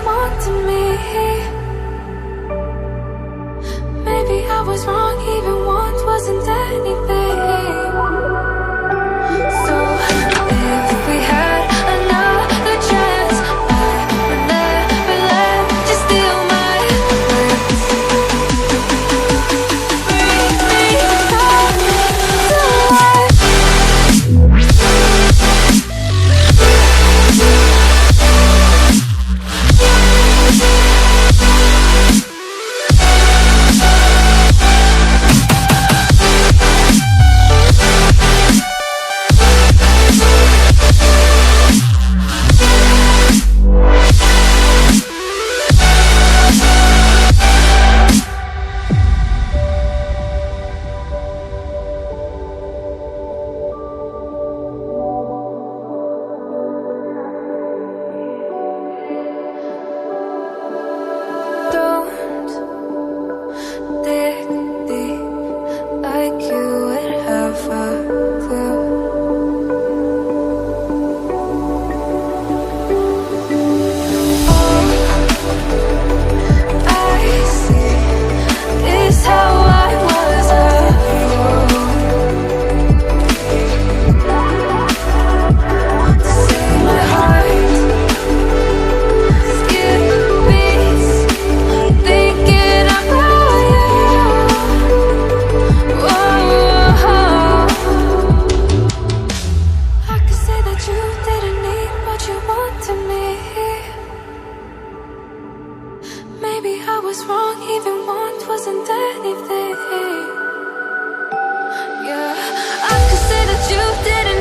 wanted me. Maybe I was wrong, even want wasn't anything. So if we had another chance, I would never let you steal my lips. Bring me back to life. Don't dig deep like you would have a clue. All I see is how I was a fool to see my heart skip beats thinking about you. Whoa. I could say that you didn't need what you wanted me. Maybe I was wrong, even want wasn't anything. Yeah, I could say that you didn't